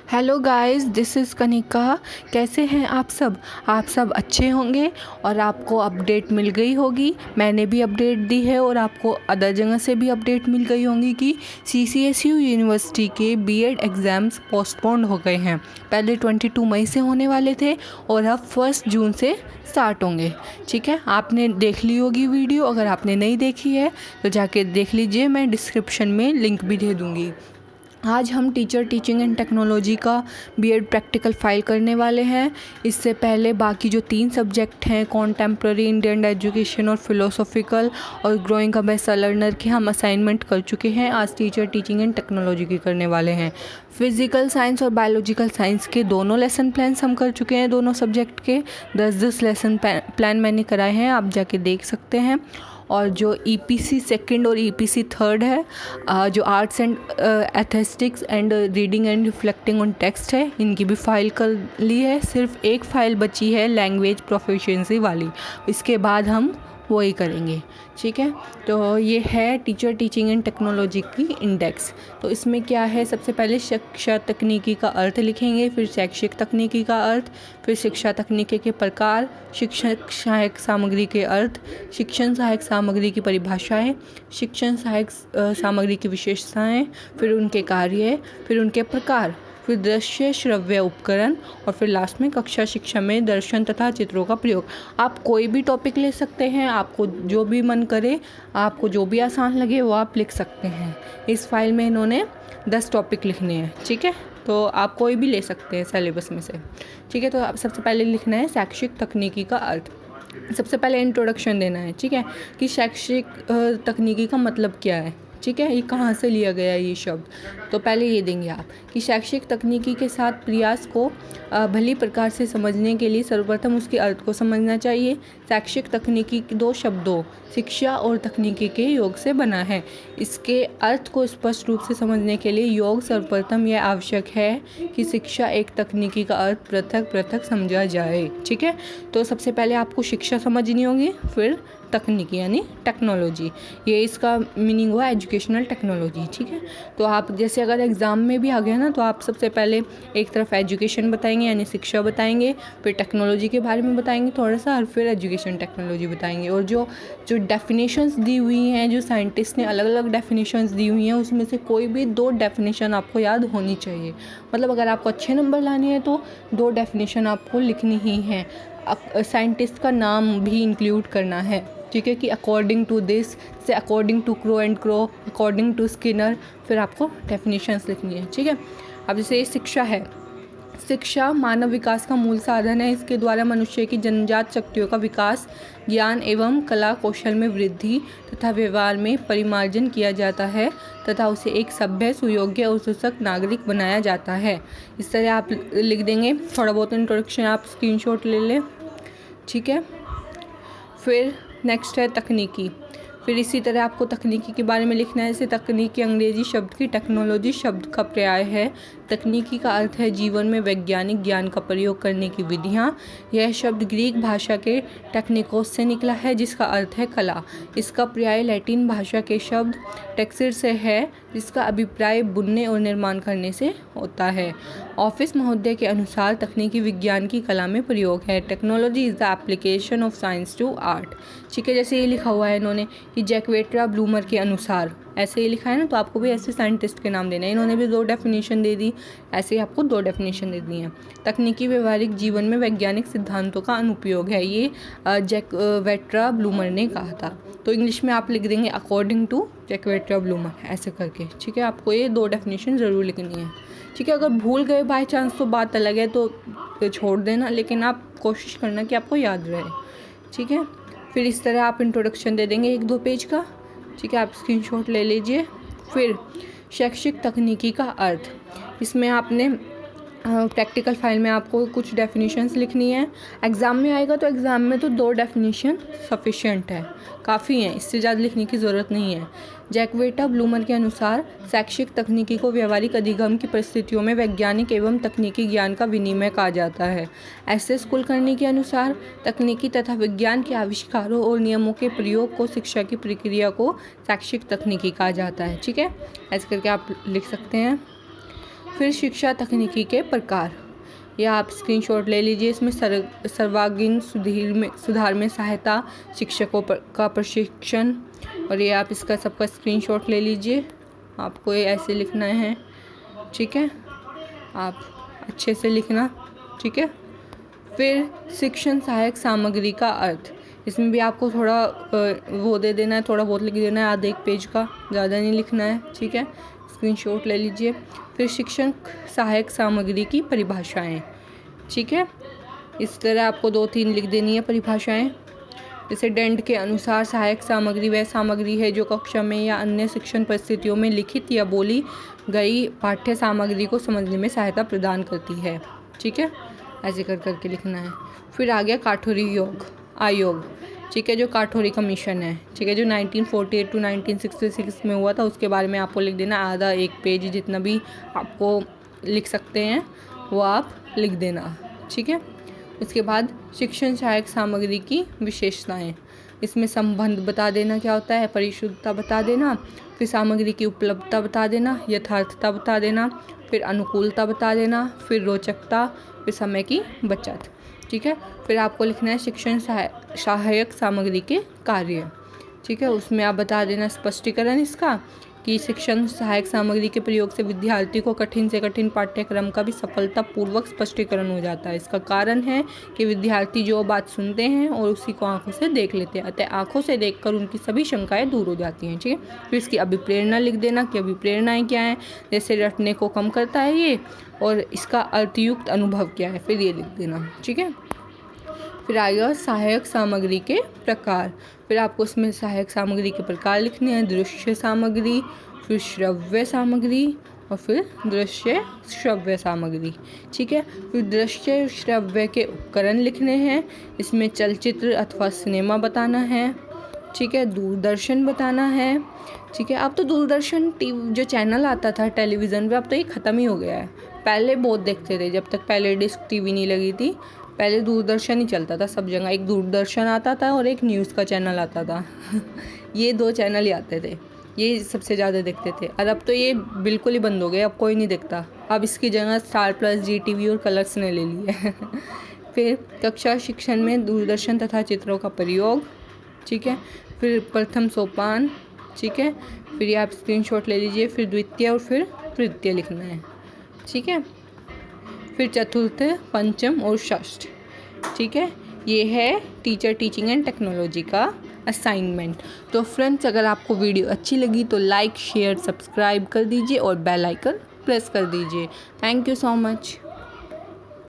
Hello guys, this is Kanika. कैसे हैं आप सब अच्छे होंगे और आपको अपडेट मिल गई होगी। मैंने भी अपडेट दी है और आपको अदर जगह से भी अपडेट मिल गई होंगी कि CCSU यूनिवर्सिटी के बीएड एग्ज़ाम्स पोस्टपोन्ड हो गए हैं। पहले 22 मई से होने वाले थे और अब 1 जून से स्टार्ट होंगे। ठीक है, आपने देख ली होगी वीडियो। अगर आपने नहीं देखी है तो जाके देख लीजिए, मैं डिस्क्रिप्शन में लिंक भी दे दूँगी। आज हम टीचर टीचिंग एंड टेक्नोलॉजी का बीएड प्रैक्टिकल फाइल करने वाले हैं। इससे पहले बाकी जो 3 सब्जेक्ट हैं, कॉन्टेम्प्ररी इंडियन एजुकेशन और फिलोसॉफिकल और ग्रोइंग अ बेस्ट लर्नर के हम असाइनमेंट कर चुके हैं। आज टीचर टीचिंग एंड टेक्नोलॉजी की करने वाले हैं। फिज़िकल साइंस और बायोलॉजिकल साइंस के दोनों लेसन प्लान्स हम कर चुके हैं। दोनों सब्जेक्ट के 10-10 लेसन प्लान मैंने कराए हैं, आप जाके देख सकते हैं। और जो EPC सेकंड और EPC थर्ड है, जो arts and aesthetics and reading and reflecting on text है, इनकी भी फाइल कर ली है। सिर्फ एक फ़ाइल बची है लैंग्वेज प्रोफिशिएंसी वाली, इसके बाद हम वही करेंगे। ठीक है, तो ये है टीचर टीचिंग एंड टेक्नोलॉजी की इंडेक्स। तो इसमें क्या है, सबसे पहले शिक्षा तकनीकी का अर्थ लिखेंगे, फिर शैक्षिक तकनीकी का अर्थ, फिर शिक्षा तकनीकी के प्रकार, शिक्षक सहायक सामग्री के अर्थ, शिक्षण सहायक सामग्री की परिभाषाएं, शिक्षण सहायक सामग्री की विशेषताएं, फिर उनके कार्य, फिर उनके प्रकार, फिर दृश्य श्रव्य उपकरण और फिर लास्ट में कक्षा शिक्षा में दर्शन तथा चित्रों का प्रयोग। आप कोई भी टॉपिक ले सकते हैं, आपको जो भी मन करे, आपको जो भी आसान लगे वो आप लिख सकते हैं। इस फाइल में इन्होंने 10 टॉपिक लिखने हैं। ठीक है, तो आप कोई भी ले सकते हैं सिलेबस में से। ठीक है, तो आप सबसे पहले लिखना है शैक्षिक तकनीकी का अर्थ। सबसे पहले इंट्रोडक्शन देना है, ठीक है, कि शैक्षिक तकनीकी का मतलब क्या है। ठीक है, ये कहाँ से लिया गया है ये शब्द, तो पहले ये देंगे आप कि शैक्षिक तकनीकी के साथ प्रयास को भली प्रकार से समझने के लिए सर्वप्रथम उसके अर्थ को समझना चाहिए। शैक्षिक तकनीकी 2 शब्दों शिक्षा और तकनीकी के योग से बना है। इसके अर्थ को स्पष्ट रूप से समझने के लिए योग सर्वप्रथम यह आवश्यक है कि शिक्षा एक तकनीकी का अर्थ पृथक पृथक समझा जाए। ठीक है, तो सबसे पहले आपको शिक्षा समझनी होगी, फिर तकनीकी यानी टेक्नोलॉजी, ये इसका मीनिंग हुआ एजुकेशनल टेक्नोलॉजी। ठीक है, तो आप जैसे अगर एग्ज़ाम में भी आ गया ना, तो आप सबसे पहले एक तरफ एजुकेशन बताएंगे यानी शिक्षा बताएंगे, फिर टेक्नोलॉजी के बारे में बताएंगे थोड़ा सा, और फिर एजुकेशन टेक्नोलॉजी बताएंगे। और जो डेफिनेशंस दी हुई हैं, जो साइंटिस्ट ने अलग अलग डेफिनेशंस दी हुई हैं, उसमें से कोई भी 2 डेफिनेशन आपको याद होनी चाहिए। मतलब अगर आपको अच्छे नंबर लाने हैं तो 2 डेफिनेशन आपको लिखनी ही है। साइंटिस्ट का नाम भी इंक्लूड करना है। ठीक है, कि अकॉर्डिंग टू दिस से according to Crow and Crow, according to Skinner, फिर आपको डेफिनेशंस लिखनी है। ठीक है, अब जैसे शिक्षा है, शिक्षा मानव विकास का मूल साधन है। इसके द्वारा मनुष्य की जन्मजात शक्तियों का विकास, ज्ञान एवं कला कौशल में वृद्धि तथा व्यवहार में परिमार्जन किया जाता है तथा उसे एक सभ्य, सुयोग्य और सुसक्त नागरिक बनाया जाता है। इस तरह आप लिख देंगे। थोड़ा बहुत इंट्रोडक्शन आप स्क्रीनशॉट ले लें। ठीक है, फिर नेक्स्ट है तकनीकी। फिर इसी तरह आपको तकनीकी के बारे में लिखना है। जैसे तकनीकी अंग्रेजी शब्द की टेक्नोलॉजी शब्द का पर्याय है। तकनीकी का अर्थ है जीवन में वैज्ञानिक ज्ञान का प्रयोग करने की विधियाँ। यह शब्द ग्रीक भाषा के टेक्निकोस से निकला है, जिसका अर्थ है कला। इसका पर्याय लैटिन भाषा के शब्द टेक्सिर से है, जिसका अभिप्राय बुनने और निर्माण करने से होता है। ऑफिस महोदय के अनुसार तकनीकी विज्ञान की कला में प्रयोग है। Technology is the application of science to art. ठीक है, जैसे ये लिखा हुआ है इन्होंने कि जैकवेट्रा ब्लूमर के अनुसार, ऐसे ही लिखा है ना, तो आपको भी ऐसे साइंटिस्ट के नाम देना है। इन्होंने भी 2 डेफिनेशन दे दी, ऐसे ही आपको 2 डेफिनेशन दे दी हैं। तकनीकी व्यवहारिक जीवन में वैज्ञानिक सिद्धांतों का अनुप्रयोग है, ये जैकवेट्रा ब्लूमर ने कहा था। तो इंग्लिश में आप लिख देंगे अकॉर्डिंग टू जैकवेट्रा ब्लूमर, ऐसे करके। ठीक है, आपको ये 2 डेफिनेशन ज़रूर लिखनी है। ठीक है, अगर भूल गए बाय चांस तो बात अलग है, तो छोड़ देना, लेकिन आप कोशिश करना कि आपको याद रहे। ठीक है, फिर इस तरह आप इंट्रोडक्शन दे देंगे 1-2 पेज का। ठीक है, आप स्क्रीनशॉट ले लीजिए। फिर शैक्षिक तकनीकी का अर्थ, इसमें आपने प्रैक्टिकल फाइल में आपको कुछ डेफिनेशंस लिखनी है। एग्ज़ाम में आएगा तो एग्ज़ाम में तो 2 डेफिनेशन सफिशिएंट है, काफ़ी हैं, इससे ज़्यादा लिखने की ज़रूरत नहीं है। जैकवेटा ब्लूमर के अनुसार शैक्षिक तकनीकी को व्यावहारिक अधिगम की परिस्थितियों में वैज्ञानिक एवं तकनीकी ज्ञान का विनिमय कहा जाता है। ऐसे स्कूल करने के अनुसार तकनीकी तथा विज्ञान के आविष्कारों और नियमों के प्रयोग को शिक्षा की प्रक्रिया को शैक्षिक तकनीकी कहा जाता है। ठीक है, ऐसे करके आप लिख सकते हैं। फिर शिक्षा तकनीकी के प्रकार, या आप स्क्रीनशॉट ले लीजिए। इसमें सर्वांगीण सुधार में सहायता, शिक्षकों का प्रशिक्षण, और ये आप इसका सबका स्क्रीनशॉट ले लीजिए। आपको ये ऐसे लिखना है, ठीक है, आप अच्छे से लिखना, ठीक है। फिर शिक्षण सहायक सामग्री का अर्थ, इसमें भी आपको थोड़ा वो दे देना है, थोड़ा बहुत लिख देना है, आधा एक पेज का, ज़्यादा नहीं लिखना है, ठीक है, स्क्रीनशॉट ले लीजिए। फिर शिक्षण सहायक सामग्री की परिभाषाएं, ठीक है, इस तरह आपको 2-3 लिख देनी है परिभाषाएं। जैसे डेंट के अनुसार सहायक सामग्री वह सामग्री है जो कक्षा में या अन्य शिक्षण परिस्थितियों में लिखित या बोली गई पाठ्य सामग्री को समझने में सहायता प्रदान करती है, ठीक है, ऐसे कर करके लिखना है। फिर आ गया काठौरी आयोग, ठीक है, जो काठौरी कमीशन है, ठीक है, जो 1948 to 1966 में हुआ था, उसके बारे में आपको लिख देना, आधा एक पेज जितना भी आपको लिख सकते हैं वो आप लिख देना, ठीक है। उसके बाद शिक्षण सहायक सामग्री की विशेषताएं, इसमें संबंध बता देना क्या होता है, परिशुद्धता बता देना, फिर सामग्री की उपलब्धता बता देना, यथार्थता बता देना, फिर अनुकूलता बता देना, फिर रोचकता, फिर समय की बचत, ठीक है। फिर आपको लिखना है शिक्षण सहायक सामग्री के कार्य, ठीक है, उसमें आप बता देना स्पष्टीकरण इसका कि शिक्षण सहायक सामग्री के प्रयोग से विद्यार्थी को कठिन से कठिन पाठ्यक्रम का भी सफलतापूर्वक स्पष्टीकरण हो जाता है। इसका कारण है कि विद्यार्थी जो बात सुनते हैं और उसी को आंखों से देख लेते हैं, अतः आंखों से देखकर उनकी सभी शंकाएं दूर हो जाती हैं, ठीक है। फिर इसकी अभिप्रेरणा लिख देना कि अभिप्रेरणाएं क्या हैं, जैसे रटने को कम करता है ये, और इसका अर्थयुक्त अनुभव क्या है, फिर ये लिख देना, ठीक है। फिर आएगा सहायक सामग्री के प्रकार, फिर आपको इसमें सहायक सामग्री के प्रकार लिखने हैं, दृश्य सामग्री, फिर श्रव्य सामग्री, और फिर दृश्य श्रव्य सामग्री, ठीक है। फिर दृश्य श्रव्य के उपकरण लिखने हैं, इसमें चलचित्र अथवा सिनेमा बताना है, ठीक है, दूरदर्शन बताना है, ठीक है। अब तो दूरदर्शन टीवी जो चैनल आता था टेलीविज़न पे, अब तो ये ख़त्म ही हो गया है। पहले बहुत देखते थे, जब तक पहले डिस्क टीवी नहीं लगी थी, पहले दूरदर्शन ही चलता था सब जगह, एक दूरदर्शन आता था और एक न्यूज़ का चैनल आता था ये 2 चैनल ही आते थे, ये सबसे ज़्यादा देखते थे। और अब तो ये बिल्कुल ही बंद हो गए, अब कोई नहीं देखता, अब इसकी जगह स्टार प्लस, GTV और कलर्स ने ले ली है फिर कक्षा शिक्षण में दूरदर्शन तथा चित्रों का प्रयोग, ठीक है। फिर प्रथम सोपान, ठीक है, फिर ये आप स्क्रीनशॉट ले लीजिए। फिर द्वितीय और फिर तृतीय लिखना है, ठीक है। फिर चतुर्थ, पंचम और षष्ठ, ठीक है। ये है टीचर टीचिंग एंड टेक्नोलॉजी का असाइनमेंट। तो फ्रेंड्स, अगर आपको वीडियो अच्छी लगी तो लाइक, शेयर, सब्सक्राइब कर दीजिए और बेल आइकन प्रेस कर दीजिए। Thank you so much.